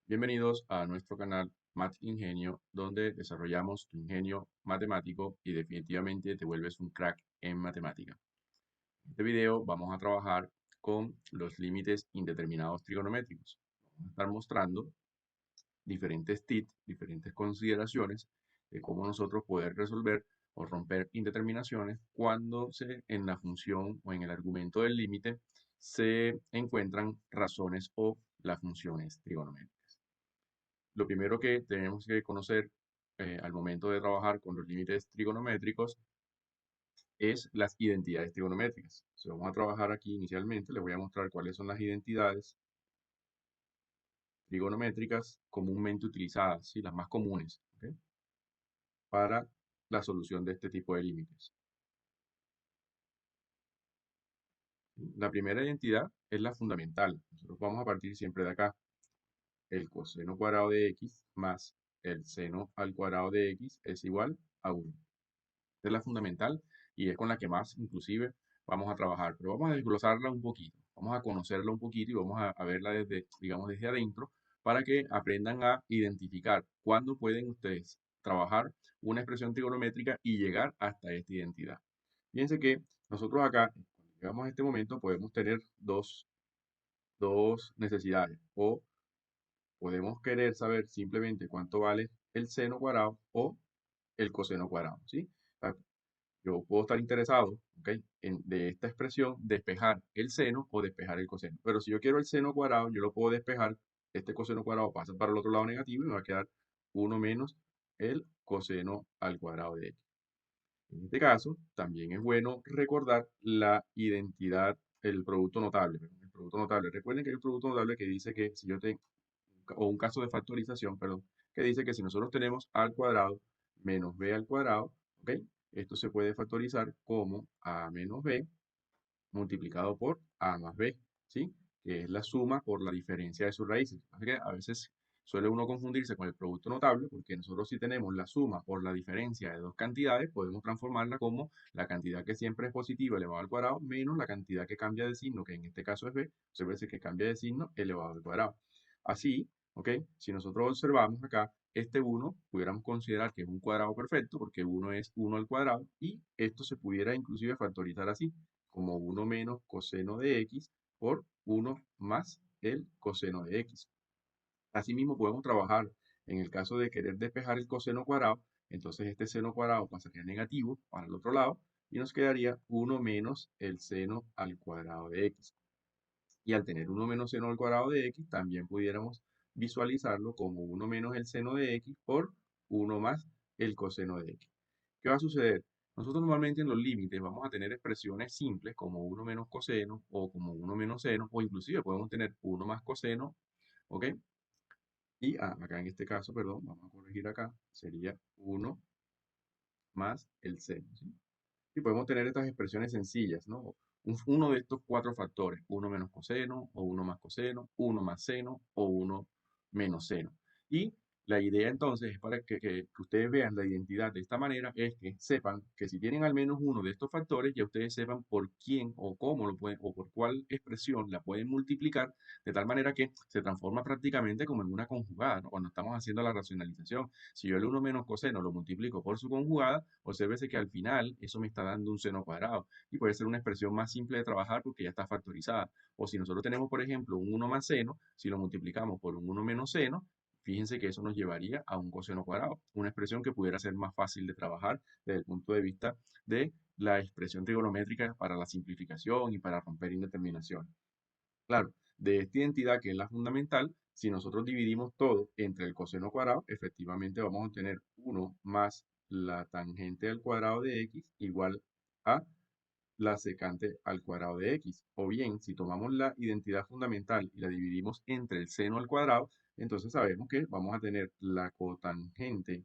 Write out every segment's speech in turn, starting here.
Bienvenidos a nuestro canal Math Ingenio, donde desarrollamos tu ingenio matemático y definitivamente te vuelves un crack en matemática. En este video vamos a trabajar con los límites indeterminados trigonométricos. Vamos a estar mostrando diferentes tips, diferentes consideraciones de cómo nosotros poder resolver o romper indeterminaciones cuando en la función o en el argumento del límite se encuentran razones o las funciones trigonométricas. Lo primero que tenemos que conocer al momento de trabajar con los límites trigonométricos es las identidades trigonométricas. Si vamos a trabajar aquí inicialmente, les voy a mostrar cuáles son las identidades trigonométricas comúnmente utilizadas, ¿sí? Las más comunes, ¿ok? Para la solución de este tipo de límites. La primera identidad es la fundamental. Nosotros vamos a partir siempre de acá. El coseno cuadrado de x más el seno al cuadrado de x es igual a 1. Esta es la fundamental y es con la que más inclusive vamos a trabajar, pero vamos a desglosarla un poquito, vamos a conocerla un poquito y vamos a verla desde, digamos, desde adentro para que aprendan a identificar cuándo pueden ustedes trabajar una expresión trigonométrica y llegar hasta esta identidad. Fíjense que nosotros acá, cuando llegamos a este momento, podemos tener dos necesidades o podemos querer saber simplemente cuánto vale el seno cuadrado o el coseno cuadrado, ¿sí? Yo puedo estar interesado, ¿ok? De esta expresión, despejar el seno o despejar el coseno. Pero si yo quiero el seno cuadrado, yo lo puedo despejar. Este coseno cuadrado pasa para el otro lado negativo y me va a quedar 1 menos el coseno al cuadrado de x. En este caso, también es bueno recordar la identidad, el producto notable. Perdón, el producto notable. Recuerden que hay un producto notable que dice que si yo tengo, o un caso de factorización, perdón, que dice que si nosotros tenemos a al cuadrado menos b al cuadrado, ¿ok? Esto se puede factorizar como a menos b multiplicado por a más b, ¿sí? Que es la suma por la diferencia de sus raíces. Así que a veces suele uno confundirse con el producto notable, porque nosotros si tenemos la suma por la diferencia de dos cantidades, podemos transformarla como la cantidad que siempre es positiva elevado al cuadrado menos la cantidad que cambia de signo, que en este caso es b, se puede decir que cambia de signo elevado al cuadrado. Así, ¿ok? Si nosotros observamos acá, este 1 pudiéramos considerar que es un cuadrado perfecto, porque 1 es 1 al cuadrado, y esto se pudiera inclusive factorizar así como 1 menos coseno de x por 1 más el coseno de x. Asimismo, podemos trabajar en el caso de querer despejar el coseno cuadrado, entonces este seno cuadrado pasaría negativo para el otro lado y nos quedaría 1 menos el seno al cuadrado de x. Y al tener 1 menos seno al cuadrado de x, también pudiéramos visualizarlo como 1 menos el seno de x por 1 más el coseno de x. ¿Qué va a suceder? Nosotros normalmente en los límites vamos a tener expresiones simples como 1 menos coseno o como 1 menos seno o inclusive podemos tener 1 más coseno, ¿ok? Y acá en este caso, perdón, vamos a corregir acá, sería 1 más el seno, ¿sí? Y podemos tener estas expresiones sencillas, ¿no? Uno de estos cuatro factores, uno menos coseno, o uno más coseno, uno más seno, o uno menos seno. Y la idea entonces es para que ustedes vean la identidad de esta manera, es que sepan que si tienen al menos uno de estos factores, ya ustedes sepan por quién o cómo lo pueden, o por cuál expresión la pueden multiplicar, de tal manera que se transforma prácticamente como en una conjugada, ¿no? Cuando estamos haciendo la racionalización. Si yo el 1 menos coseno lo multiplico por su conjugada, obsérvese que al final eso me está dando un seno cuadrado y puede ser una expresión más simple de trabajar porque ya está factorizada. O si nosotros tenemos, por ejemplo, un 1 más seno, si lo multiplicamos por un 1 menos seno, fíjense que eso nos llevaría a un coseno cuadrado, una expresión que pudiera ser más fácil de trabajar desde el punto de vista de la expresión trigonométrica para la simplificación y para romper indeterminaciones. Claro, de esta identidad que es la fundamental, si nosotros dividimos todo entre el coseno cuadrado, efectivamente vamos a obtener 1 más la tangente al cuadrado de x igual a la secante al cuadrado de x. O bien, si tomamos la identidad fundamental y la dividimos entre el seno al cuadrado, entonces sabemos que vamos a tener la cotangente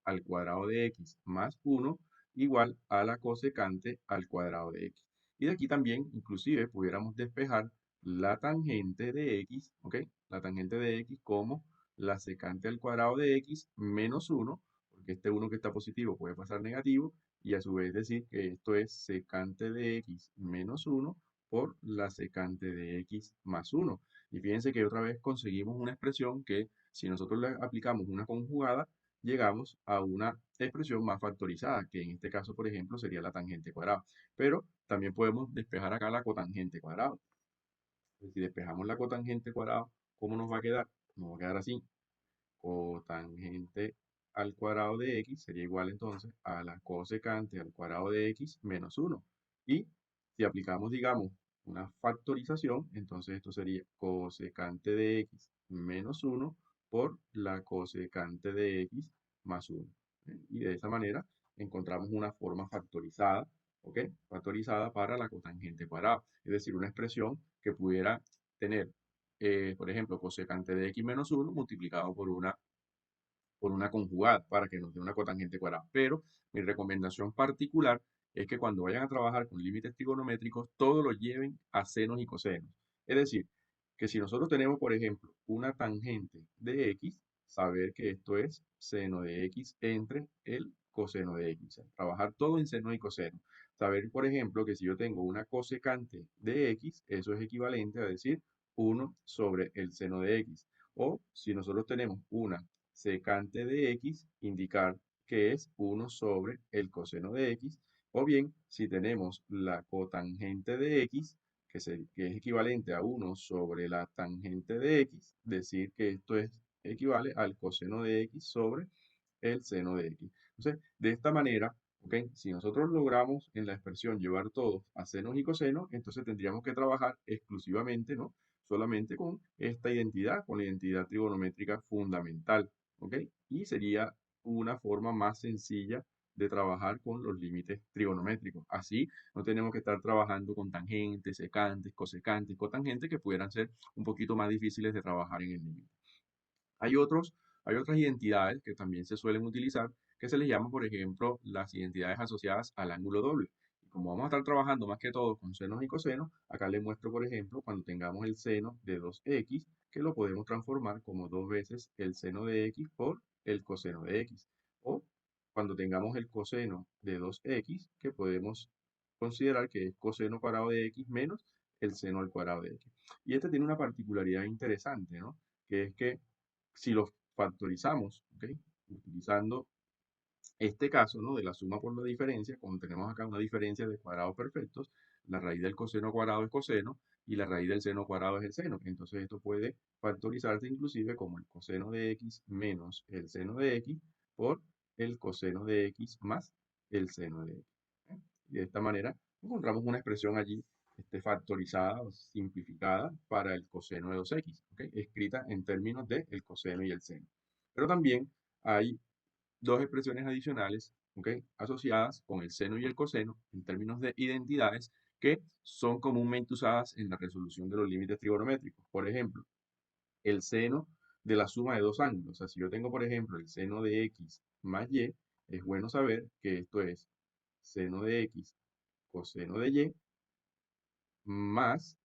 al cuadrado de x más 1 igual a la cosecante al cuadrado de x. Y de aquí también, inclusive, pudiéramos despejar la tangente de x, ¿ok? La tangente de x como la secante al cuadrado de x menos 1, porque este 1 que está positivo puede pasar negativo, y a su vez decir que esto es secante de x menos 1 por la secante de x más 1. Y fíjense que otra vez conseguimos una expresión que si nosotros le aplicamos una conjugada, llegamos a una expresión más factorizada, que en este caso, por ejemplo, sería la tangente cuadrada. Pero también podemos despejar acá la cotangente cuadrada. Pues si despejamos la cotangente cuadrada, ¿cómo nos va a quedar? Nos va a quedar así. Cotangente al cuadrado de x sería igual entonces a la cosecante al cuadrado de x menos 1. Y si aplicamos, digamos, una factorización, entonces esto sería cosecante de x menos 1 por la cosecante de x más 1. Y de esa manera encontramos una forma factorizada, ¿ok? Factorizada para la cotangente cuadrada. Es decir, una expresión que pudiera tener, por ejemplo, cosecante de x menos 1 multiplicado por una conjugada para que nos dé una cotangente cuadrada. Pero mi recomendación particular es que cuando vayan a trabajar con límites trigonométricos, todo lo lleven a senos y cosenos. Es decir, que si nosotros tenemos, por ejemplo, una tangente de x, saber que esto es seno de x entre el coseno de x. Trabajar todo en seno y coseno. Saber, por ejemplo, que si yo tengo una cosecante de x, eso es equivalente a decir 1 sobre el seno de x. O si nosotros tenemos una secante de x, indicar que es 1 sobre el coseno de x, o bien si tenemos la cotangente de x, que es equivalente a 1 sobre la tangente de x, decir que esto equivale al coseno de x sobre el seno de x. Entonces, de esta manera, ¿ok? Si nosotros logramos en la expresión llevar todos a senos y cosenos, entonces tendríamos que trabajar exclusivamente, ¿no? Solamente con esta identidad, con la identidad trigonométrica fundamental, ¿ok? Y sería una forma más sencilla de trabajar con los límites trigonométricos. Así no tenemos que estar trabajando con tangentes, secantes, cosecantes, cotangentes que pudieran ser un poquito más difíciles de trabajar en el límite. Hay otros, hay otras identidades que también se suelen utilizar, que se les llama, por ejemplo, las identidades asociadas al ángulo doble. Y como vamos a estar trabajando más que todo con senos y cosenos, acá les muestro, por ejemplo, cuando tengamos el seno de 2x, que lo podemos transformar como 2 veces el seno de x por el coseno de x. O cuando tengamos el coseno de 2x, que podemos considerar que es coseno cuadrado de x menos el seno al cuadrado de x. Y este tiene una particularidad interesante, ¿no? Que es que si lo factorizamos, ¿ok? Utilizando este caso, ¿no? De la suma por la diferencia, cuando tenemos acá una diferencia de cuadrados perfectos, la raíz del coseno cuadrado es coseno y la raíz del seno cuadrado es el seno. Entonces esto puede factorizarse inclusive como el coseno de x menos el seno de x por el coseno de x más el seno de x. ¿Eh? Y de esta manera encontramos una expresión allí factorizada o simplificada para el coseno de 2x, ¿ok? Escrita en términos de el coseno y el seno. Pero también hay dos expresiones adicionales, ¿ok? Asociadas con el seno y el coseno en términos de identidades que son comúnmente usadas en la resolución de los límites trigonométricos. Por ejemplo, el seno de la suma de dos ángulos. O sea, si yo tengo, por ejemplo, el seno de x más y, es bueno saber que esto es seno de x coseno de y más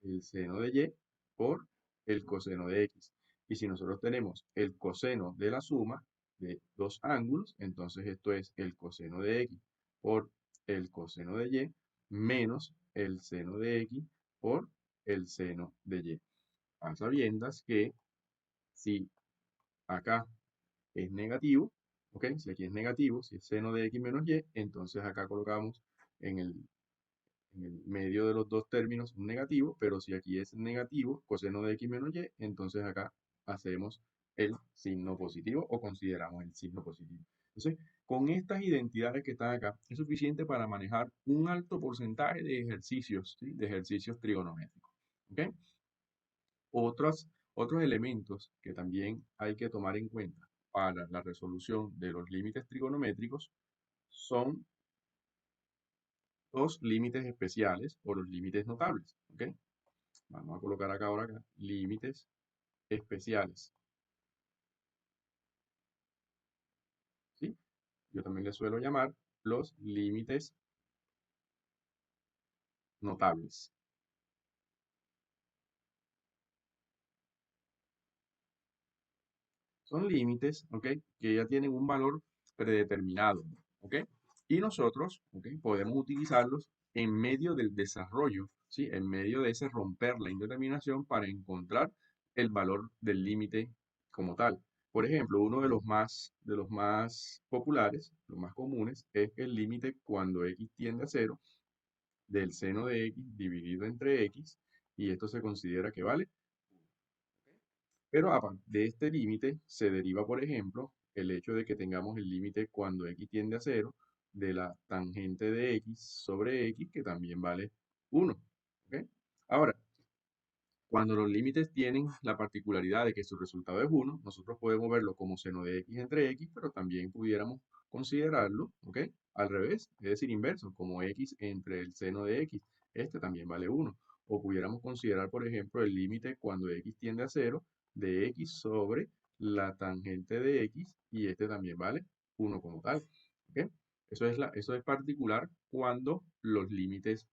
el seno de y por el coseno de x. Y si nosotros tenemos el coseno de la suma de dos ángulos, entonces esto es el coseno de x por el coseno de y menos el seno de x por el seno de y. A sabiendas que si acá es negativo, ¿ok? Si aquí es negativo, si es seno de x menos y, entonces acá colocamos en el medio de los dos términos un negativo, pero si aquí es negativo, coseno de x menos y, entonces acá hacemos el signo positivo o consideramos el signo positivo. Entonces, con estas identidades que están acá, es suficiente para manejar un alto porcentaje de ejercicios, ¿sí? De ejercicios trigonométricos. ¿Ok? Otros elementos que también hay que tomar en cuenta para la resolución de los límites trigonométricos son los límites especiales o los límites notables. ¿Ok? Vamos a colocar acá, límites especiales. ¿Sí? Yo también les suelo llamar los límites notables. Son límites, ¿ok? Que ya tienen un valor predeterminado, ¿ok? Y nosotros, ¿ok? Podemos utilizarlos en medio del desarrollo ¿sí? En medio de ese romper la indeterminación para encontrar el valor del límite como tal. Por ejemplo, uno de los más populares, los más comunes, es el límite cuando x tiende a cero del seno de x dividido entre x, y esto se considera que vale. Pero aparte de este límite se deriva, por ejemplo, el hecho de que tengamos el límite cuando x tiende a cero de la tangente de x sobre x, que también vale 1. ¿Ok? Ahora, cuando los límites tienen la particularidad de que su resultado es 1, nosotros podemos verlo como seno de x entre x, pero también pudiéramos considerarlo, ¿ok? Al revés, es decir, inverso, como x entre el seno de x. Este también vale 1. O pudiéramos considerar, por ejemplo, el límite cuando x tiende a cero de x sobre la tangente de x, y este también vale 1 como tal. ¿Ok? Eso es particular cuando los límites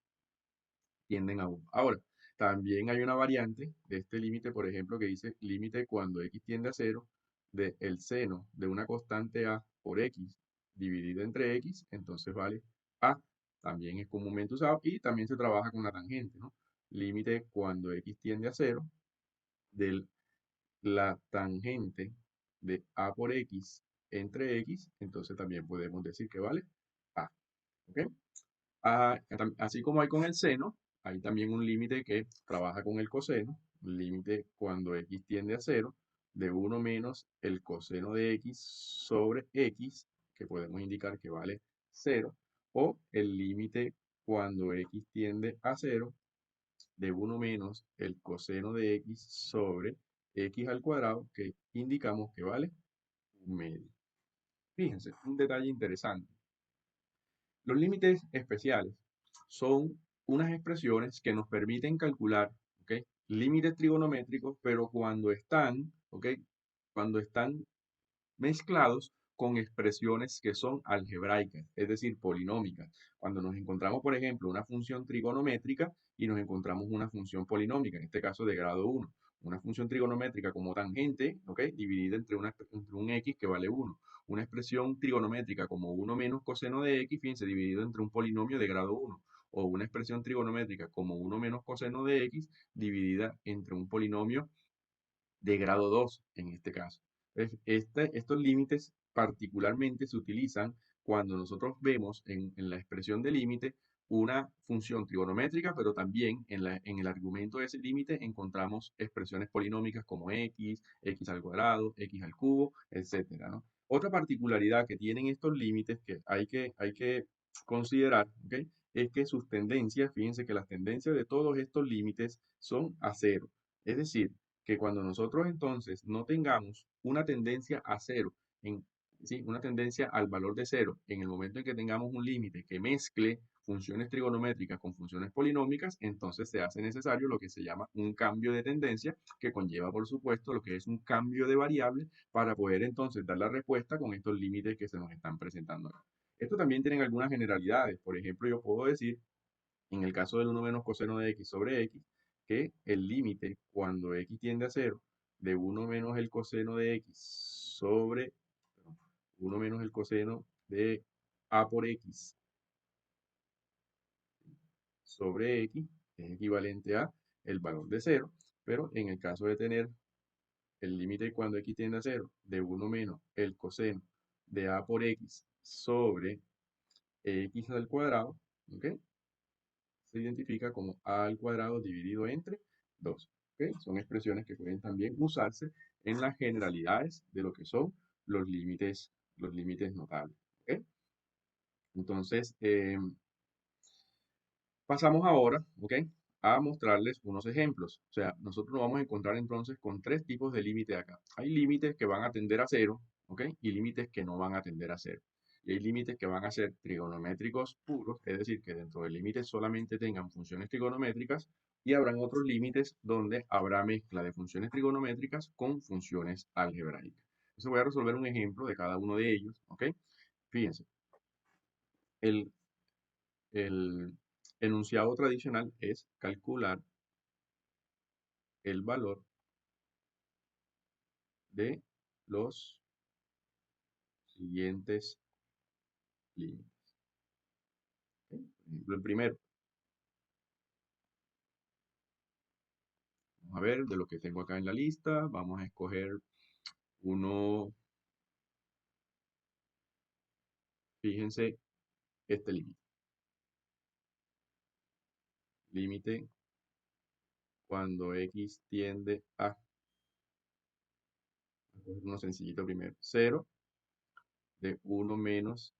tienden a 1. Ahora, también hay una variante de este límite, por ejemplo, que dice límite cuando x tiende a cero de el seno de una constante a por x dividido entre x, entonces vale a. También es comúnmente usado y también se trabaja con la tangente, ¿no? Límite cuando x tiende a cero de la tangente de a por x entre x, entonces también podemos decir que vale a. ¿Ok? Así como hay con el seno, hay también un límite que trabaja con el coseno, un límite cuando x tiende a cero, de 1 menos el coseno de x sobre x, que podemos indicar que vale cero, o el límite cuando x tiende a cero, de 1 menos el coseno de x sobre x al cuadrado, que indicamos que vale un medio. Fíjense, un detalle interesante. Los límites especiales son unas expresiones que nos permiten calcular, ¿ok? Límites trigonométricos, pero cuando están, ¿ok? Cuando están mezclados con expresiones que son algebraicas, es decir, polinómicas. Cuando nos encontramos, por ejemplo, una función trigonométrica y nos encontramos una función polinómica, en este caso de grado 1, una función trigonométrica como tangente, ¿ok? Dividida entre un x que vale 1. Una expresión trigonométrica como 1 menos coseno de x, fíjense, dividido entre un polinomio de grado 1. O una expresión trigonométrica como 1 menos coseno de x, dividida entre un polinomio de grado 2 en este caso. Estos límites particularmente se utilizan cuando nosotros vemos en la expresión de límite una función trigonométrica, pero también en el argumento de ese límite encontramos expresiones polinómicas como x, x al cuadrado, x al cubo, etcétera, ¿no? Otra particularidad que tienen estos límites que hay que considerar, ¿ok? Es que sus tendencias, fíjense que las tendencias de todos estos límites son a cero. Es decir, que cuando nosotros entonces no tengamos una tendencia a cero, ¿sí? Una tendencia al valor de cero, en el momento en que tengamos un límite que mezcle funciones trigonométricas con funciones polinómicas, entonces se hace necesario lo que se llama un cambio de tendencia, que conlleva, por supuesto, lo que es un cambio de variable para poder entonces dar la respuesta con estos límites que se nos están presentando acá. Esto también tiene algunas generalidades. Por ejemplo, yo puedo decir en el caso del 1 menos coseno de x sobre x, que el límite cuando x tiende a cero de 1 menos el coseno de x sobre perdón, 1 menos el coseno de a por x sobre x es equivalente a el valor de cero, pero en el caso de tener el límite cuando x tiende a cero de 1 menos el coseno de a por x sobre x al cuadrado, ¿ok? Se identifica como a al cuadrado dividido entre 2. ¿Ok? Son expresiones que pueden también usarse en las generalidades de lo que son los límites notables. ¿Ok? Entonces, pasamos ahora, ¿ok? A mostrarles unos ejemplos. O sea, nosotros nos vamos a encontrar entonces con tres tipos de límite acá. Hay límites que van a tender a cero, ¿ok? Y límites que no van a tender a cero. Y hay límites que van a ser trigonométricos puros, es decir, que dentro del límite solamente tengan funciones trigonométricas, y habrán otros límites donde habrá mezcla de funciones trigonométricas con funciones algebraicas. Entonces voy a resolver un ejemplo de cada uno de ellos, ¿ok? Fíjense, el el enunciado tradicional es calcular el valor de los siguientes límites. ¿Ok? Por ejemplo, el primero, Vamos a ver de lo que tengo acá en la lista. Vamos a escoger uno, fíjense, este límite. Límite cuando x tiende a, vamos a coger uno sencillito primero, 0 de 1 menos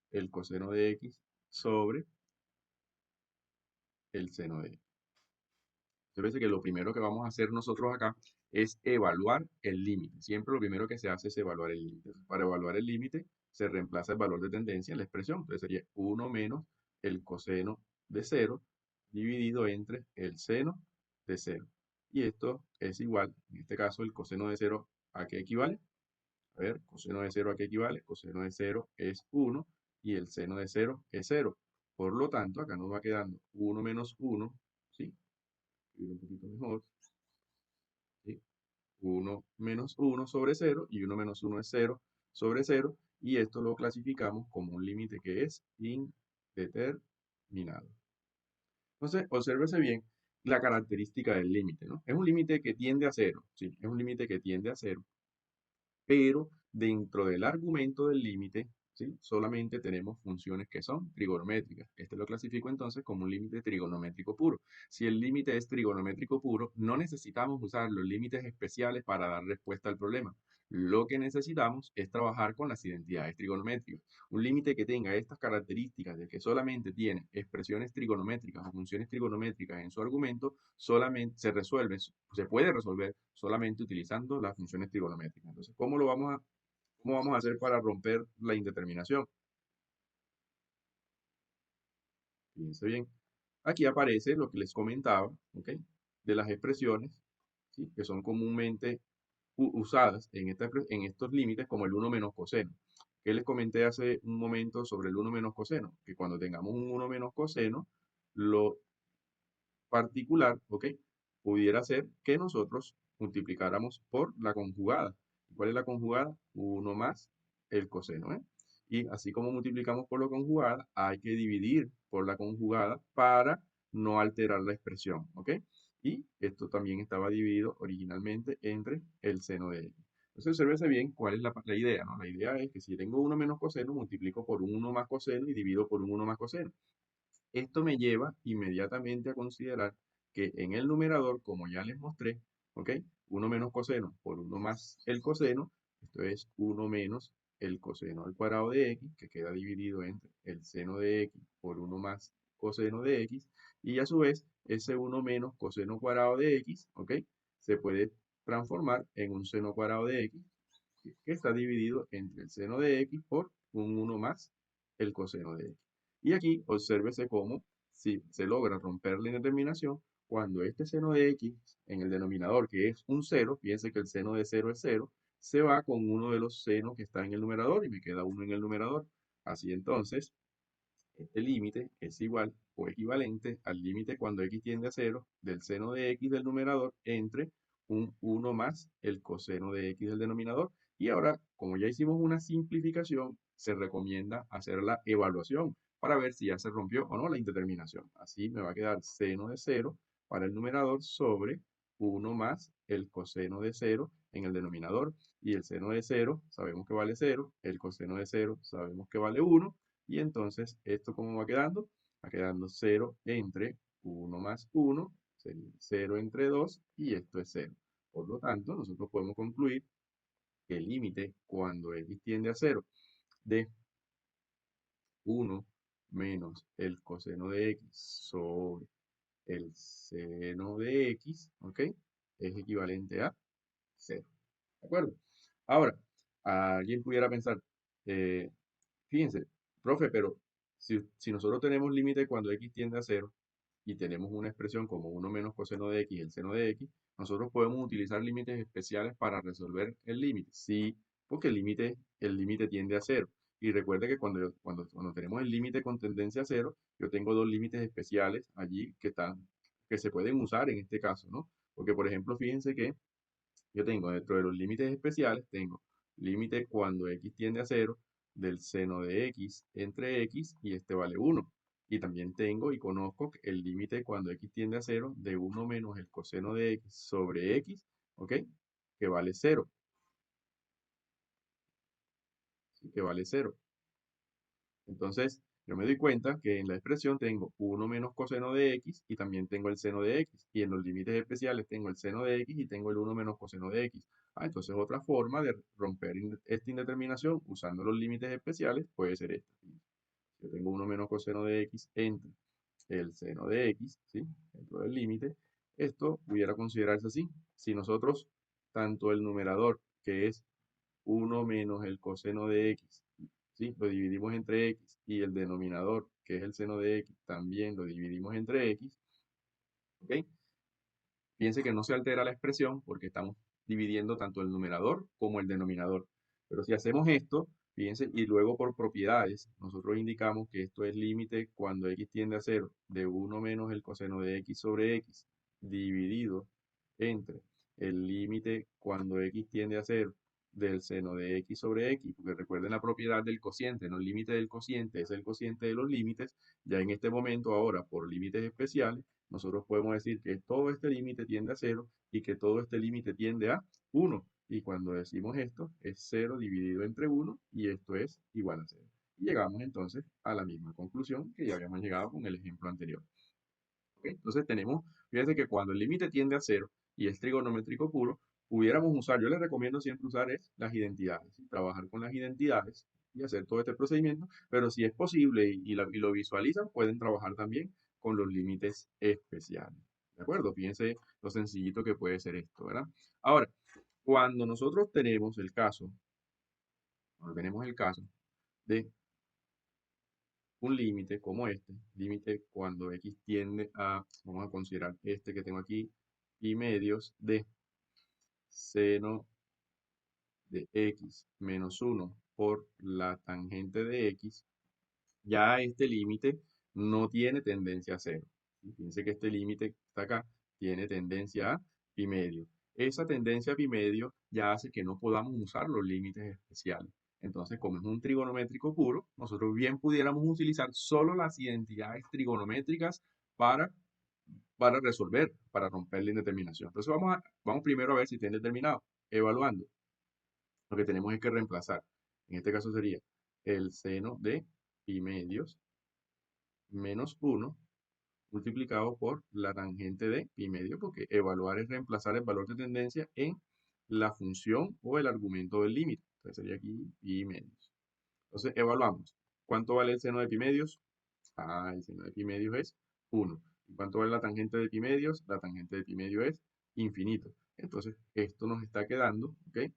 el coseno de x sobre el seno de x. Entonces, que lo primero que vamos a hacer nosotros acá es evaluar el límite. Siempre lo primero que se hace es evaluar el límite. Para evaluar el límite se reemplaza el valor de tendencia en la expresión. Entonces sería 1 menos el coseno de 0 dividido entre el seno de 0. Y esto es igual, en este caso, el coseno de 0 ¿a qué equivale? A ver, coseno de 0 ¿a qué equivale? Coseno de 0 es 1 y el seno de 0 es 0. Por lo tanto, acá nos va quedando 1 menos 1, ¿sí? Escribir un poquito mejor, ¿sí? 1 menos 1 sobre 0 y 1 menos 1 es 0 sobre 0 y esto lo clasificamos como un límite que es indeterminado. Entonces, obsérvese bien la característica del límite, ¿no? Es un límite que tiende a 0, sí, es un límite que tiende a 0, pero dentro del argumento del límite, ¿sí? Solamente tenemos funciones que son trigonométricas. Este lo clasifico entonces como un límite trigonométrico puro. Si el límite es trigonométrico puro, no necesitamos usar los límites especiales para dar respuesta al problema. Lo que necesitamos es trabajar con las identidades trigonométricas. Un límite que tenga estas características de que solamente tiene expresiones trigonométricas o funciones trigonométricas en su argumento, solamente se puede resolver solamente utilizando las funciones trigonométricas. Entonces, cómo vamos a hacer para romper la indeterminación? Fíjense bien. Aquí aparece lo que les comentaba, ¿ok? De las expresiones, ¿sí? Que son comúnmente usadas en estos límites como el 1 menos coseno. Que les comenté hace un momento sobre el 1 menos coseno, que cuando tengamos un 1 menos coseno, lo particular, ¿ok? Pudiera ser que nosotros multiplicáramos por la conjugada. ¿Cuál es la conjugada? 1 más el coseno, ¿eh? Y así como multiplicamos por la conjugada, hay que dividir por la conjugada para no alterar la expresión, ¿ok? Y esto también estaba dividido originalmente entre el seno de x. Entonces, obsérvese bien cuál es la idea, ¿no? La idea es que si tengo 1 menos coseno, multiplico por un 1 más coseno y divido por un 1 más coseno. Esto me lleva inmediatamente a considerar que en el numerador, como ya les mostré, ¿ok? 1 menos coseno por 1 más el coseno, esto es 1 menos el coseno al cuadrado de x, que queda dividido entre el seno de x por 1 más coseno de x, y a su vez ese 1 menos coseno cuadrado de x, ¿ok? Se puede transformar en un seno cuadrado de x, que está dividido entre el seno de x por un 1 más el coseno de x. Y aquí obsérvese cómo si se logra romper la indeterminación cuando este seno de x en el denominador, que es un 0, fíjense que el seno de 0 es 0, se va con uno de los senos que está en el numerador y me queda uno en el numerador. Así entonces, este límite es igual o equivalente al límite cuando x tiende a 0 del seno de x del numerador entre un 1 más el coseno de x del denominador. Y ahora, como ya hicimos una simplificación, se recomienda hacer la evaluación para ver si ya se rompió o no la indeterminación. Así me va a quedar seno de 0 para el numerador sobre 1 más el coseno de 0 en el denominador. Y el seno de 0 sabemos que vale 0, el coseno de 0 sabemos que vale 1. Y entonces, ¿esto cómo va quedando? Va quedando 0 entre 1 más 1, sería 0 entre 2, y esto es 0. Por lo tanto, nosotros podemos concluir que el límite cuando x tiende a 0 de 1 menos el coseno de x sobre el seno de x, ¿ok? Es equivalente a 0. ¿De acuerdo? Ahora, alguien pudiera pensar, eh, fíjense, profe, pero si nosotros tenemos límite cuando x tiende a 0 y tenemos una expresión como 1 menos coseno de x, el seno de x, nosotros podemos utilizar límites especiales para resolver el límite. Sí, porque el límite tiende a 0. Y recuerde que cuando tenemos el límite con tendencia a 0, yo tengo dos límites especiales allí que se pueden usar en este caso, ¿no? Porque, por ejemplo, fíjense que yo tengo dentro de los límites especiales, tengo límite cuando x tiende a 0 del seno de x entre x y este vale 1. Y también tengo y conozco el límite cuando x tiende a cero de 1 menos el coseno de x sobre x, ¿ok? Que vale cero, ¿sí? Que vale cero. Entonces, yo me doy cuenta que en la expresión tengo 1 menos coseno de x y también tengo el seno de x. Y en los límites especiales tengo el seno de x y tengo el 1 menos coseno de x. Entonces otra forma de romper esta indeterminación usando los límites especiales puede ser esta. Yo tengo 1 menos coseno de x entre el seno de x, ¿sí? Dentro del límite. Esto pudiera considerarse así. Si nosotros, tanto el numerador, que es 1 menos el coseno de x, ¿sí? Lo dividimos entre x y el denominador, que es el seno de x, también lo dividimos entre x, ¿ok? Piense que no se altera la expresión porque estamos dividiendo tanto el numerador como el denominador. Pero si hacemos esto, fíjense, y luego por propiedades, nosotros indicamos que esto es límite cuando x tiende a cero de 1 menos el coseno de x sobre x dividido entre el límite cuando x tiende a cero del seno de x sobre x, porque recuerden la propiedad del cociente, no el límite del cociente, es el cociente de los límites. Ya en este momento, ahora, por límites especiales, nosotros podemos decir que todo este límite tiende a cero y que todo este límite tiende a 1. Y cuando decimos esto, es cero dividido entre 1 y esto es igual a cero. Y llegamos entonces a la misma conclusión que ya habíamos llegado con el ejemplo anterior. ¿Ok? Entonces tenemos, fíjense que cuando el límite tiende a cero y es trigonométrico puro, pudiéramos usar, yo les recomiendo siempre usar es las identidades, ¿sí? Trabajar con las identidades y hacer todo este procedimiento, pero si es posible y lo visualizan, pueden trabajar también con los límites especiales. ¿De acuerdo? Fíjense lo sencillito que puede ser esto, ¿verdad? Ahora, cuando nosotros tenemos el caso, cuando tenemos el caso de un límite como este, límite cuando x tiende a, vamos a considerar este que tengo aquí, y medios de seno de x menos 1 por la tangente de x, ya este límite no tiene tendencia a cero. Fíjense que este límite que está acá tiene tendencia a pi medio. Esa tendencia a pi medio ya hace que no podamos usar los límites especiales. Entonces, como es un trigonométrico puro, nosotros bien pudiéramos utilizar solo las identidades trigonométricas para, para resolver, para romper la indeterminación. Entonces, vamos primero a ver si tiene determinado. Evaluando, lo que tenemos es que reemplazar. En este caso sería el seno de pi medios menos 1 multiplicado por la tangente de pi medio, porque evaluar es reemplazar el valor de tendencia en la función o el argumento del límite. Entonces sería aquí pi medios. Entonces evaluamos. ¿Cuánto vale el seno de pi medios? El seno de pi medios es 1. ¿Y cuánto vale la tangente de pi medios? La tangente de pi medio es infinito. Entonces esto nos está quedando, ¿ok?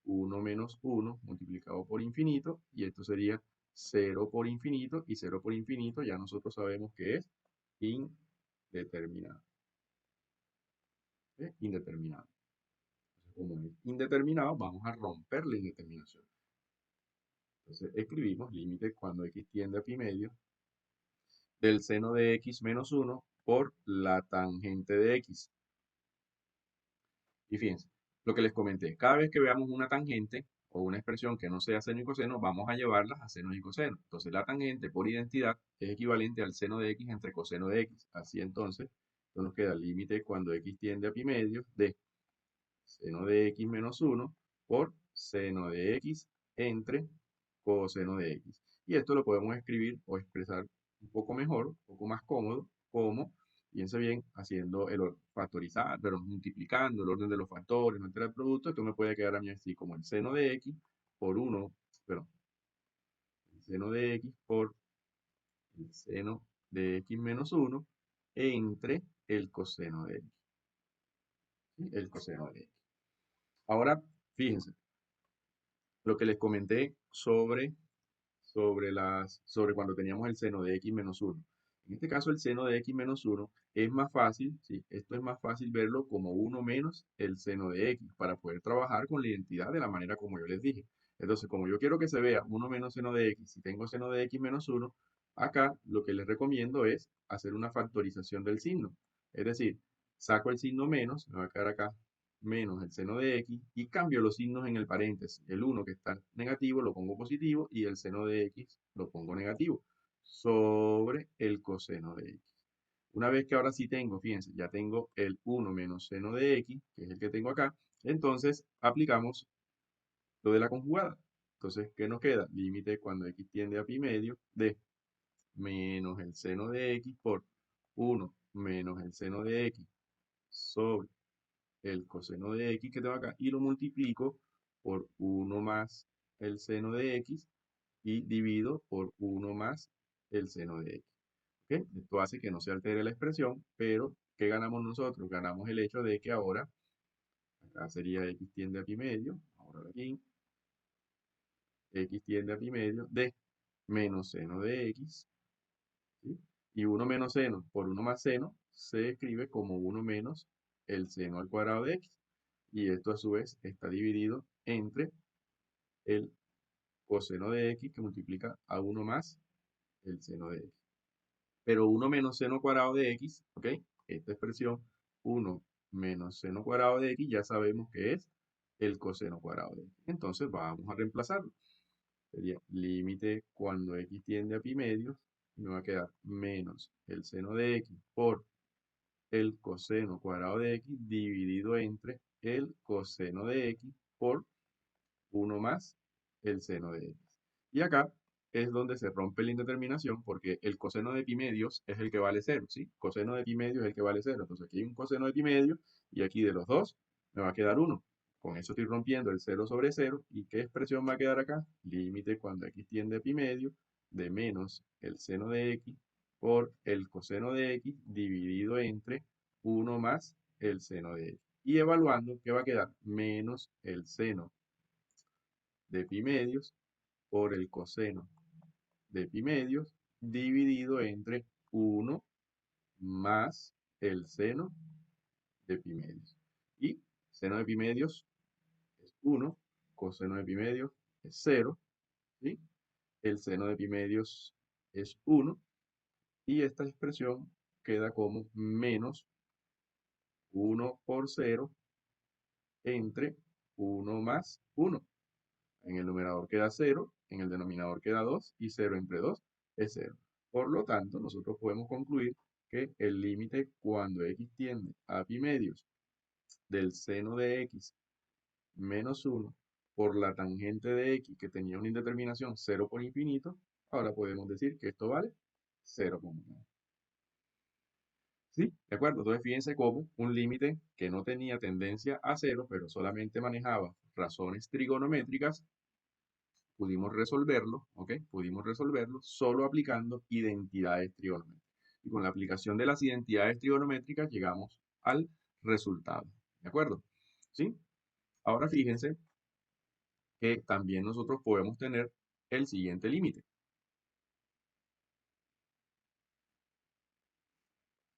1 menos 1 multiplicado por infinito, y esto sería 0 por infinito, y 0 por infinito ya nosotros sabemos que es indeterminado. ¿Sí? Indeterminado. Entonces, como es indeterminado, vamos a romper la indeterminación. Entonces escribimos límite cuando x tiende a pi medio del seno de x menos 1 por la tangente de x. Y fíjense, lo que les comenté, cada vez que veamos una tangente o una expresión que no sea seno y coseno, vamos a llevarlas a seno y coseno. Entonces la tangente por identidad es equivalente al seno de x entre coseno de x. Así entonces, nos queda el límite cuando x tiende a pi medio de seno de x menos 1 por seno de x entre coseno de x. Y esto lo podemos escribir o expresar un poco mejor, un poco más cómodo, como, fíjense bien, haciendo factorizar, pero multiplicando el orden de los factores, no entre el producto. Esto me puede quedar a mí así como el seno de x por 1, perdón, el seno de x por el seno de x menos 1 entre el coseno de x. ¿Sí? El coseno de x. Ahora, fíjense, lo que les comenté sobre cuando teníamos el seno de x menos 1. En este caso, el seno de x menos 1 es más fácil, ¿sí? Esto es más fácil verlo como 1 menos el seno de x para poder trabajar con la identidad de la manera como yo les dije. Entonces, como yo quiero que se vea 1 menos seno de x, si tengo seno de x menos 1, acá lo que les recomiendo es hacer una factorización del signo. Es decir, saco el signo menos, me va a quedar acá menos el seno de x y cambio los signos en el paréntesis. El 1 que está negativo lo pongo positivo y el seno de x lo pongo negativo. sobre el coseno de x. Una vez que ahora sí tengo, fíjense, ya tengo el 1 menos seno de x, que es el que tengo acá, entonces aplicamos lo de la conjugada. Entonces, ¿qué nos queda? Límite cuando x tiende a pi medio de menos el seno de x por 1 menos el seno de x sobre el coseno de x que tengo acá y lo multiplico por 1 más el seno de x y divido por 1 más el seno de x. ¿Ok? Esto hace que no se altere la expresión, pero ¿qué ganamos nosotros? Ganamos el hecho de que ahora, acá sería x tiende a pi medio, ahora aquí, x tiende a pi medio de menos seno de x, ¿sí? Y 1 menos seno por 1 más seno se escribe como 1 menos el seno al cuadrado de x. Y esto a su vez está dividido entre el coseno de x que multiplica a 1 más el seno de x. Pero 1 menos seno cuadrado de x, ¿ok? Esta expresión 1 menos seno cuadrado de x ya sabemos que es el coseno cuadrado de x. Entonces vamos a reemplazarlo. Sería límite cuando x tiende a pi medios, y me va a quedar menos el seno de x por el coseno cuadrado de x dividido entre el coseno de x por 1 más el seno de x. Y acá es donde se rompe la indeterminación porque el coseno de pi medios es el que vale 0, ¿sí? Coseno de pi medios es el que vale 0. Entonces aquí hay un coseno de pi medio y aquí de los dos me va a quedar 1. Con eso estoy rompiendo el 0 sobre 0. ¿Y qué expresión va a quedar acá? Límite cuando x tiende a pi medio de menos el seno de x por el coseno de x dividido entre 1 más el seno de x. Y evaluando, ¿qué va a quedar? Menos el seno de pi medios por el coseno de pi medios dividido entre 1 más el seno de pi medios. Y seno de pi medios es 1, coseno de pi medios es 0, ¿sí? El seno de pi medios es 1 y esta expresión queda como menos 1 por 0 entre 1 más 1. En el numerador queda 0, en el denominador queda 2 y 0 entre 2 es 0. Por lo tanto, nosotros podemos concluir que el límite cuando x tiende a pi medios del seno de x menos 1 por la tangente de x que tenía una indeterminación 0 por infinito, ahora podemos decir que esto vale 0,1. ¿Sí? ¿De acuerdo? Entonces fíjense cómo un límite que no tenía tendencia a 0, pero solamente manejaba razones trigonométricas, pudimos resolverlo, ¿ok? Pudimos resolverlo solo aplicando identidades trigonométricas. Y con la aplicación de las identidades trigonométricas llegamos al resultado, ¿de acuerdo? ¿Sí? Ahora fíjense que también nosotros podemos tener el siguiente límite.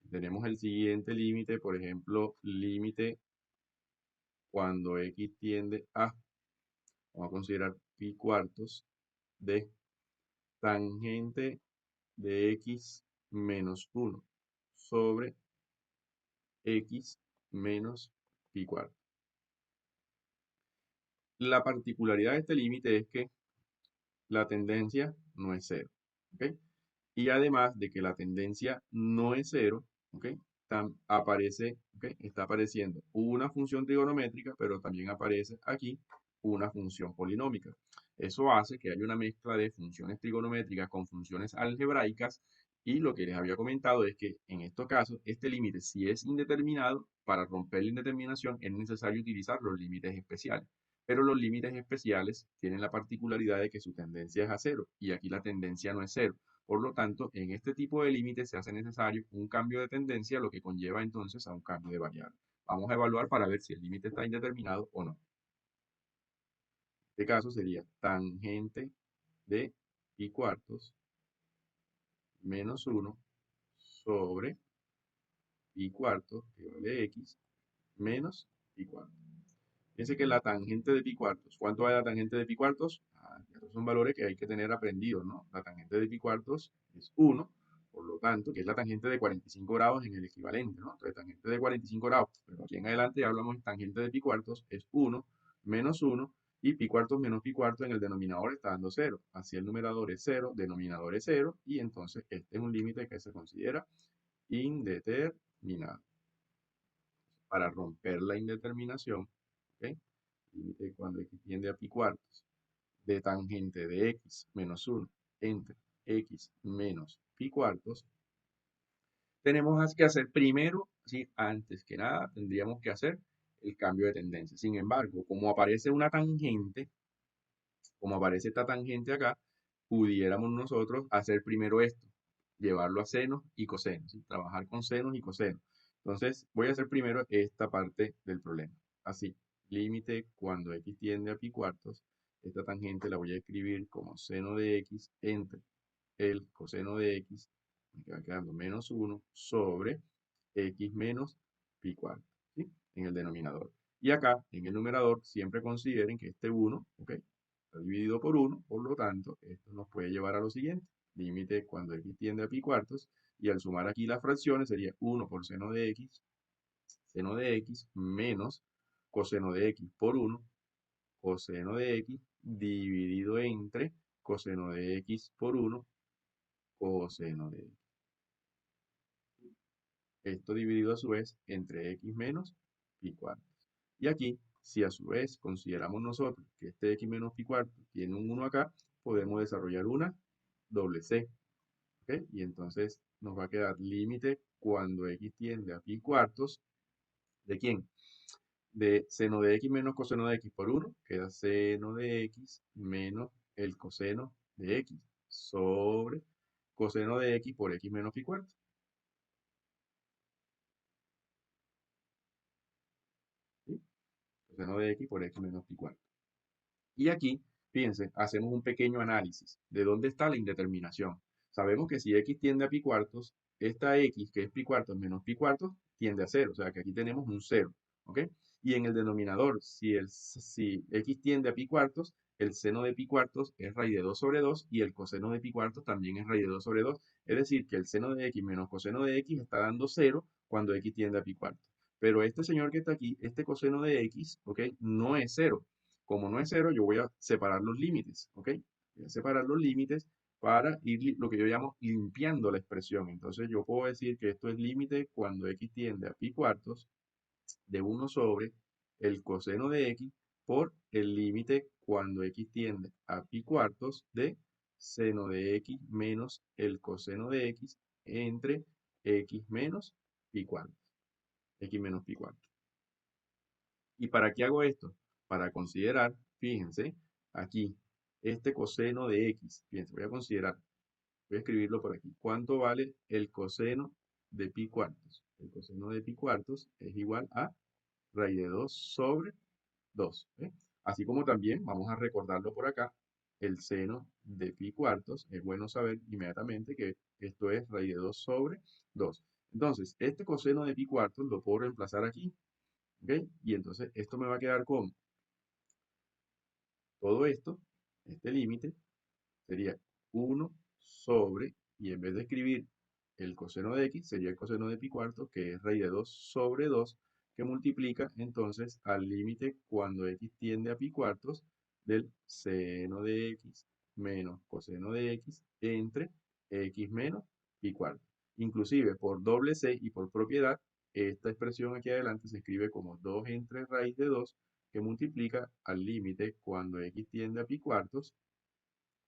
Tenemos el siguiente límite, por ejemplo, límite cuando x tiende a, vamos a considerar pi cuartos de tangente de x menos 1 sobre x menos pi cuarto. La particularidad de este límite es que la tendencia no es cero, ¿ok? Y además de que la tendencia no es cero, ¿ok? Aparece, ¿ok? Está apareciendo una función trigonométrica, pero también aparece aquí una función polinómica. Eso hace que haya una mezcla de funciones trigonométricas con funciones algebraicas y lo que les había comentado es que en estos casos este límite si es indeterminado, para romper la indeterminación es necesario utilizar los límites especiales. Pero los límites especiales tienen la particularidad de que su tendencia es a cero y aquí la tendencia no es cero. Por lo tanto, en este tipo de límites se hace necesario un cambio de tendencia, lo que conlleva entonces a un cambio de variable. Vamos a evaluar para ver si el límite está indeterminado o no. En este caso sería tangente de pi cuartos menos 1 sobre pi cuartos, que vale x, menos pi cuartos. Fíjense que la tangente de pi cuartos, ¿cuánto vale la tangente de pi cuartos? Estos son valores que hay que tener aprendidos, ¿no? La tangente de pi cuartos es 1, por lo tanto, que es la tangente de 45 grados en el equivalente, ¿no? Entonces, tangente de 45 grados, pero aquí en adelante ya hablamos de tangente de pi cuartos, es 1 menos 1, Y pi cuartos menos pi cuartos en el denominador está dando 0. Así el numerador es 0, denominador es 0, y entonces este es un límite que se considera indeterminado. Para romper la indeterminación, ¿ok? Límite cuando x tiende a pi cuartos de tangente de x menos 1 entre x menos pi cuartos, tenemos que hacer primero, ¿sí? Antes que nada, tendríamos que hacer el cambio de tendencia. Sin embargo, como aparece una tangente, como aparece esta tangente acá, pudiéramos nosotros hacer primero esto, llevarlo a senos y cosenos, ¿sí? Trabajar con senos y cosenos. Entonces, voy a hacer primero esta parte del problema. Así, límite cuando x tiende a pi cuartos, esta tangente la voy a escribir como seno de x entre el coseno de x, me queda quedando menos 1 sobre x menos pi cuartos, ¿sí? En el denominador. Y acá, en el numerador, siempre consideren que este 1, ¿ok? Está dividido por 1, por lo tanto, esto nos puede llevar a lo siguiente. Límite cuando x tiende a pi cuartos, y al sumar aquí las fracciones sería 1 por seno de x menos coseno de x por 1, coseno de x dividido entre coseno de x por 1, coseno de x. Esto dividido a su vez entre x menos pi cuartos. Y aquí, si a su vez consideramos nosotros que este x menos pi cuartos tiene un 1 acá, podemos desarrollar una doble c. ¿Ok? Y entonces nos va a quedar límite cuando x tiende a pi cuartos. ¿De quién? De seno de x menos coseno de x por 1, queda seno de x menos el coseno de x sobre coseno de x por x menos pi cuartos. ¿Sí? Coseno de x por x menos pi cuartos. Y aquí, fíjense, hacemos un pequeño análisis de dónde está la indeterminación. Sabemos que si x tiende a pi cuartos, esta x, que es pi cuartos menos pi cuartos, tiende a 0. O sea que aquí tenemos un 0. ¿Ok? Y en el denominador, si x tiende a pi cuartos, el seno de pi cuartos es raíz de 2 sobre 2 y el coseno de pi cuartos también es raíz de 2 sobre 2. Es decir, que el seno de x menos coseno de x está dando 0 cuando x tiende a pi cuartos. Pero este señor que está aquí, este coseno de x, ¿ok? No es 0. Como no es 0, yo voy a separar los límites, ¿ok? Voy a separar los límites para ir lo que yo llamo limpiando la expresión. Entonces yo puedo decir que esto es límite cuando x tiende a pi cuartos de 1 sobre el coseno de x por el límite cuando x tiende a pi cuartos de seno de x menos el coseno de x entre x menos pi cuartos. X menos pi cuartos. ¿Y para qué hago esto? Para considerar, fíjense, aquí, este coseno de x. Fíjense, voy a considerar, voy a escribirlo por aquí. ¿Cuánto vale el coseno de pi cuartos? El coseno de pi cuartos es igual a raíz de 2 sobre 2. ¿Eh? Así como también, vamos a recordarlo por acá, el seno de pi cuartos, es bueno saber inmediatamente que esto es raíz de 2 sobre 2. Entonces, este coseno de pi cuartos lo puedo reemplazar aquí. ¿Ok? Y entonces esto me va a quedar como todo esto, este límite, sería 1 sobre, y en vez de escribir el coseno de x, sería el coseno de pi cuartos, que es raíz de 2 sobre 2, que multiplica entonces al límite cuando x tiende a pi cuartos del seno de x menos coseno de x entre x menos pi cuartos. Inclusive por doble c y por propiedad, esta expresión aquí adelante se escribe como 2 entre raíz de 2 que multiplica al límite cuando x tiende a pi cuartos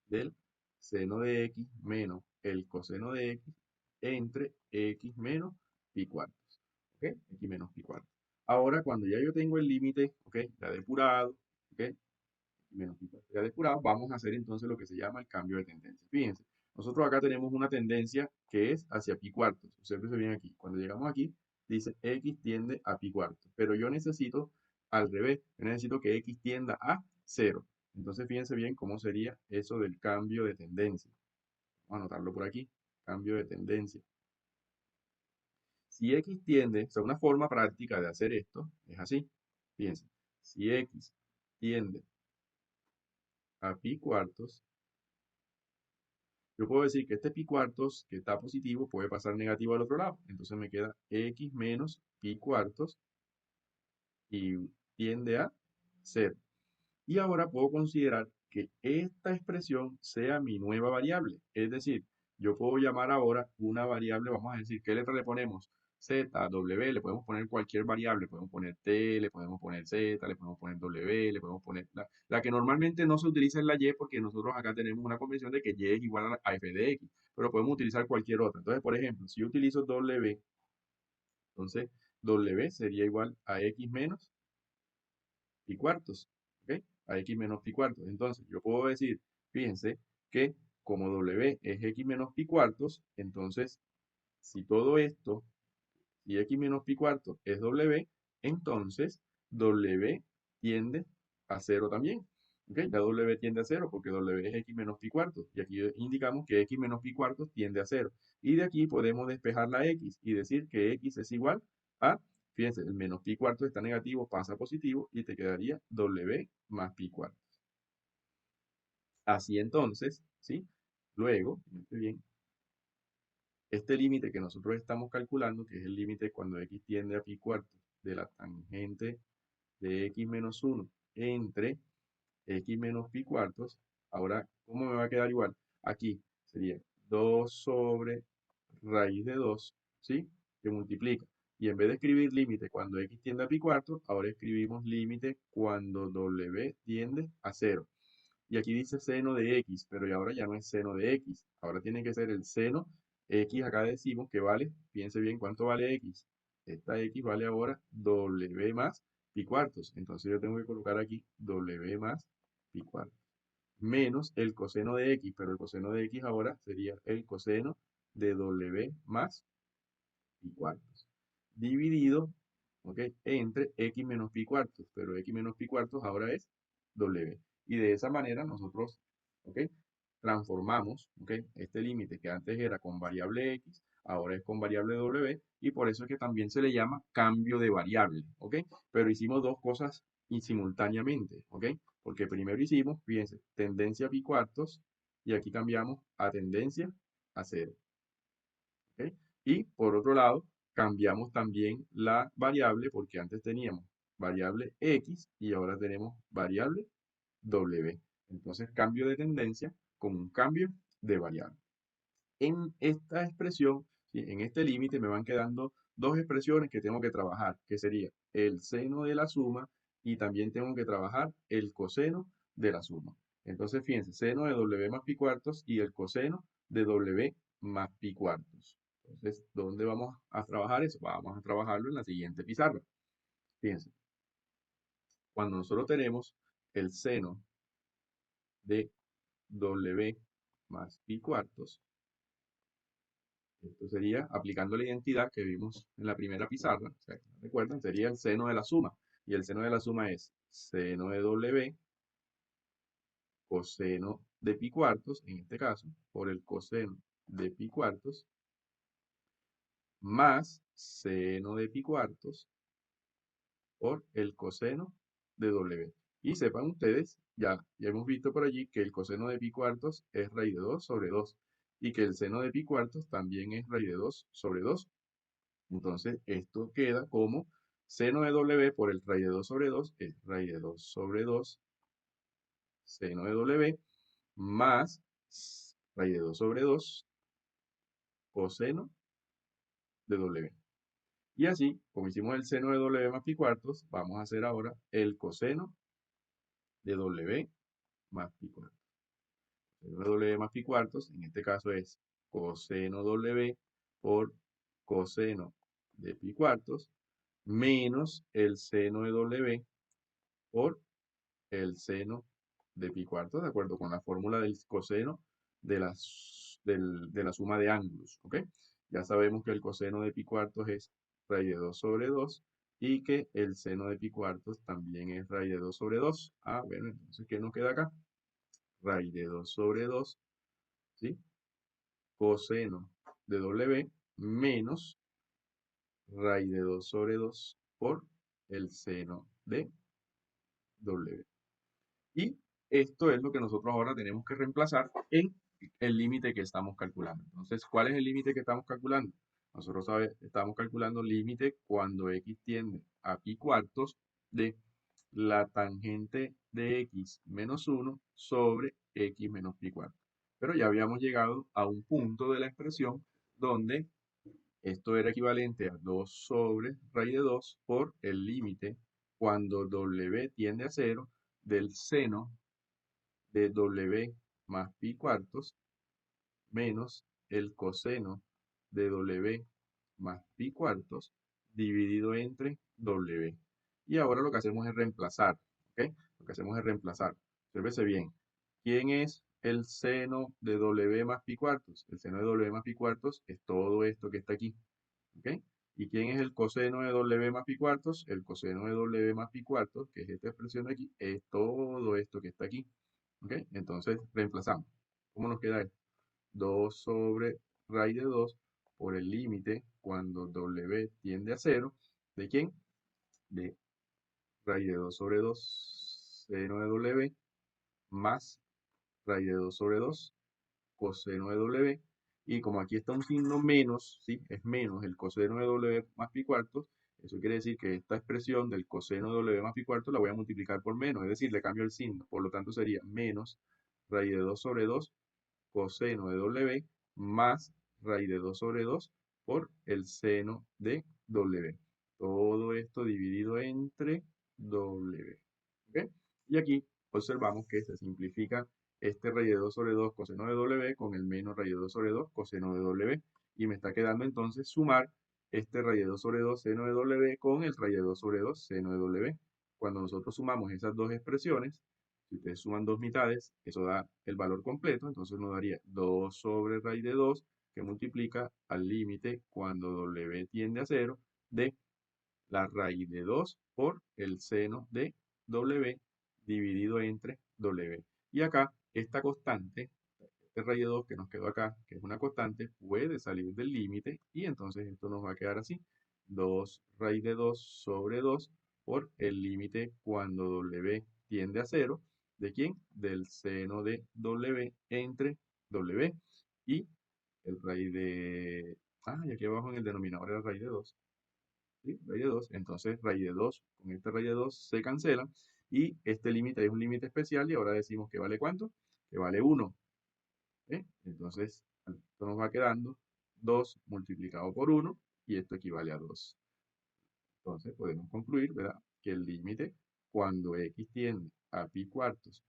del seno de x menos el coseno de x entre x menos pi cuartos. ¿Ok? X menos pi cuartos. Ahora, cuando ya yo tengo el límite, ¿ok? Ya depurado, ¿ok? X menos pi cuartos. Ya depurado, vamos a hacer entonces lo que se llama el cambio de tendencia. Fíjense, nosotros acá tenemos una tendencia que es hacia pi cuartos. Observen bien aquí. Cuando llegamos aquí, dice x tiende a pi cuartos. Pero yo necesito al revés. Yo necesito que x tienda a 0. Entonces fíjense bien cómo sería eso del cambio de tendencia. Vamos a anotarlo por aquí. Cambio de tendencia. Si x tiende, o sea, una forma práctica de hacer esto es así. Fíjense, si x tiende a pi cuartos, yo puedo decir que este pi cuartos que está positivo puede pasar negativo al otro lado. Entonces me queda x menos pi cuartos y tiende a 0. Y ahora puedo considerar que esta expresión sea mi nueva variable. Es decir, yo puedo llamar ahora una variable, vamos a decir, ¿qué letra le ponemos? Z, W, le podemos poner cualquier variable, podemos poner T, le podemos poner Z, le podemos poner W, le podemos poner la que normalmente no se utiliza es la Y porque nosotros acá tenemos una convención de que Y es igual a f de X, pero podemos utilizar cualquier otra. Entonces, por ejemplo, si yo utilizo W, entonces W sería igual a X menos pi cuartos, ¿ok? A X menos pi cuartos. Entonces, yo puedo decir, fíjense, que como W es X menos pi cuartos, entonces, si todo esto y X menos pi cuartos es W, entonces W tiende a cero también. ¿Ok? La W tiende a cero porque W es X menos pi cuartos. Y aquí indicamos que X menos pi cuartos tiende a cero. Y de aquí podemos despejar la X y decir que X es igual a, fíjense, el menos pi cuartos está negativo, pasa a positivo y te quedaría W más pi cuartos. Así entonces, ¿sí? Luego, fíjense bien, este límite que nosotros estamos calculando, que es el límite cuando x tiende a pi cuartos de la tangente de x menos 1 entre x menos pi cuartos, ahora, ¿cómo me va a quedar igual? Aquí sería 2 sobre raíz de 2, ¿sí? Que multiplica. Y en vez de escribir límite cuando x tiende a pi cuartos, ahora escribimos límite cuando w tiende a 0. Y aquí dice seno de x, pero y ahora ya no es seno de x. Ahora tiene que ser el seno x. Acá decimos que vale, fíjense bien cuánto vale x. Esta x vale ahora w más pi cuartos. Entonces yo tengo que colocar aquí w más pi cuartos. Menos el coseno de x, pero el coseno de x ahora sería el coseno de w más pi cuartos. Dividido, ¿ok? Entre x menos pi cuartos, pero x menos pi cuartos ahora es w. Y de esa manera nosotros, ¿ok? Transformamos, ¿ok? Este límite que antes era con variable x, ahora es con variable w, y por eso es que también se le llama cambio de variable, ¿ok? Pero hicimos dos cosas y simultáneamente, ¿ok? Porque primero hicimos, fíjense, tendencia a pi cuartos, y aquí cambiamos a tendencia a cero. ¿Ok? Y por otro lado, cambiamos también la variable porque antes teníamos variable x y ahora tenemos variable w. Entonces, cambio de tendencia con un cambio de variable. En esta expresión, ¿sí? En este límite me van quedando dos expresiones que tengo que trabajar, que sería el seno de la suma y también tengo que trabajar el coseno de la suma. Entonces, fíjense, seno de w más pi cuartos y el coseno de w más pi cuartos. Entonces, ¿dónde vamos a trabajar eso? Vamos a trabajarlo en la siguiente pizarra. Fíjense, cuando nosotros tenemos el seno de w más pi cuartos, esto sería aplicando la identidad que vimos en la primera pizarra. O sea, recuerdan, sería el seno de la suma. Y el seno de la suma es seno de w coseno de pi cuartos, en este caso, por el coseno de pi cuartos, más seno de pi cuartos por el coseno de w. Y sepan ustedes, ya hemos visto por allí que el coseno de pi cuartos es raíz de 2 sobre 2 y que el seno de pi cuartos también es raíz de 2 sobre 2. Entonces, esto queda como seno de w por el raíz de 2 sobre 2 es raíz de 2 sobre 2 seno de w más raíz de 2 sobre 2 coseno de w. Y así, como hicimos el seno de w más pi cuartos, vamos a hacer ahora el coseno de w más pi cuartos. Seno de w más pi cuartos, en este caso es coseno w por coseno de pi cuartos menos el seno de w por el seno de pi cuartos, de acuerdo con la fórmula del coseno de la suma de ángulos, ¿ok? Ya sabemos que el coseno de pi cuartos es raíz de 2 sobre 2 y que el seno de pi cuartos también es raíz de 2 sobre 2. Ah, bueno, entonces, ¿qué nos queda acá? Raíz de 2 sobre 2, ¿sí? Coseno de w menos raíz de 2 sobre 2 por el seno de w. Y esto es lo que nosotros ahora tenemos que reemplazar en el límite que estamos calculando. Entonces, ¿cuál es el límite que estamos calculando? Nosotros estamos calculando límite cuando x tiende a pi cuartos de la tangente de x menos 1 sobre x menos pi cuarto. Pero ya habíamos llegado a un punto de la expresión donde esto era equivalente a 2 sobre raíz de 2 por el límite cuando w tiende a 0 del seno de w más pi cuartos menos el coseno de w más pi cuartos dividido entre w. Y ahora lo que hacemos es reemplazar, ¿ok? Lo que hacemos es reemplazar. Obsérvese bien. ¿Quién es el seno de w más pi cuartos? El seno de w más pi cuartos es todo esto que está aquí, ¿ok? ¿Y quién es el coseno de w más pi cuartos? El coseno de w más pi cuartos, que es esta expresión de aquí, es todo esto que está aquí, ¿ok? Entonces reemplazamos. ¿Cómo nos queda esto? 2 sobre raíz de 2 por el límite cuando w tiende a 0. ¿De quién? De raíz de 2 sobre 2 seno de w más raíz de 2 sobre 2 coseno de w. Y como aquí está un signo menos, ¿sí? Es menos el coseno de w más pi cuartos. Eso quiere decir que esta expresión del coseno de w más pi cuartos la voy a multiplicar por menos. Es decir, le cambio el signo. Por lo tanto sería menos raíz de 2 sobre 2 coseno de w más raíz de 2 sobre 2 por el seno de w. Todo esto dividido entre w. ¿Ok? Y aquí observamos que se simplifica este raíz de 2 sobre 2 coseno de w con el menos raíz de 2 sobre 2 coseno de w. Y me está quedando entonces sumar este raíz de 2 sobre 2 seno de w con el raíz de 2 sobre 2 seno de w. Cuando nosotros sumamos esas dos expresiones, si ustedes suman dos mitades, eso da el valor completo, entonces nos daría 2 sobre raíz de 2 que multiplica al límite cuando w tiende a 0 de la raíz de 2 por el seno de w dividido entre w. Y acá, esta constante, este raíz de 2 que nos quedó acá, que es una constante, puede salir del límite y entonces esto nos va a quedar así. 2 raíz de 2 sobre 2 por el límite cuando w tiende a 0. ¿De quién? Del seno de w entre w. Y el raíz de... Ah, y aquí abajo en el denominador era raíz de 2. ¿Sí? Raíz de 2. Entonces, raíz de 2 con este raíz de 2 se cancela. Y este límite es un límite especial y ahora decimos que vale ¿cuánto? Que vale 1. ¿Eh? Entonces, esto nos va quedando 2 multiplicado por 1 y esto equivale a 2. Entonces, podemos concluir, ¿verdad? Que el límite cuando x tiende a pi cuartos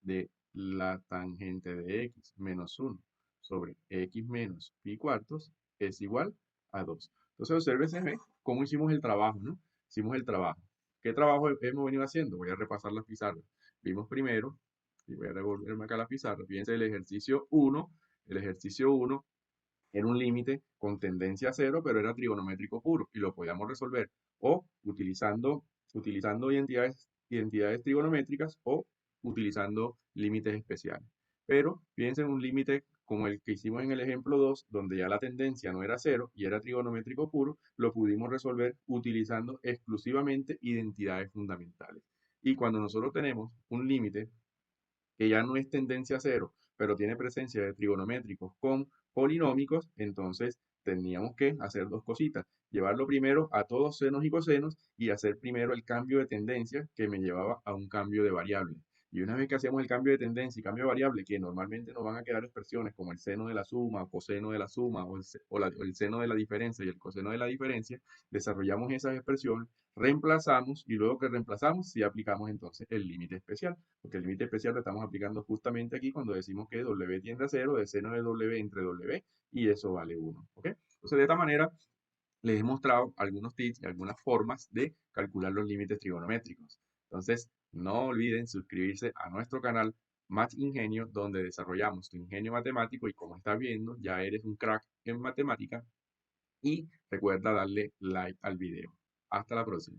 de la tangente de x menos 1 sobre x menos pi cuartos es igual a 2. Entonces, obsérvese cómo hicimos el trabajo, ¿no? Hicimos el trabajo. ¿Qué trabajo hemos venido haciendo? Voy a repasar las pizarras. Vimos primero, y voy a devolverme acá a la pizarra, fíjense el ejercicio 1. El ejercicio 1 era un límite con tendencia a cero, pero era trigonométrico puro y lo podíamos resolver o utilizando identidades trigonométricas o utilizando límites especiales. Pero fíjense en un límite como el que hicimos en el ejemplo 2, donde ya la tendencia no era cero y era trigonométrico puro, lo pudimos resolver utilizando exclusivamente identidades fundamentales. Y cuando nosotros tenemos un límite que ya no es tendencia a cero, pero tiene presencia de trigonométricos con polinómicos, entonces teníamos que hacer dos cositas. Llevarlo primero a todos senos y cosenos y hacer primero el cambio de tendencia que me llevaba a un cambio de variable. Y una vez que hacemos el cambio de tendencia y cambio de variable, que normalmente nos van a quedar expresiones como el seno de la suma, o coseno de la suma, o el seno de la diferencia y el coseno de la diferencia, desarrollamos esas expresiones, reemplazamos y luego que reemplazamos, sí aplicamos entonces el límite especial, porque el límite especial lo estamos aplicando justamente aquí cuando decimos que w tiende a 0, de seno de w entre w, y eso vale 1. ¿Ok? Entonces, de esta manera, les he mostrado algunos tips y algunas formas de calcular los límites trigonométricos. Entonces, no olviden suscribirse a nuestro canal Math Ingenio, donde desarrollamos tu ingenio matemático y como estás viendo, ya eres un crack en matemática. Y recuerda darle like al video. Hasta la próxima.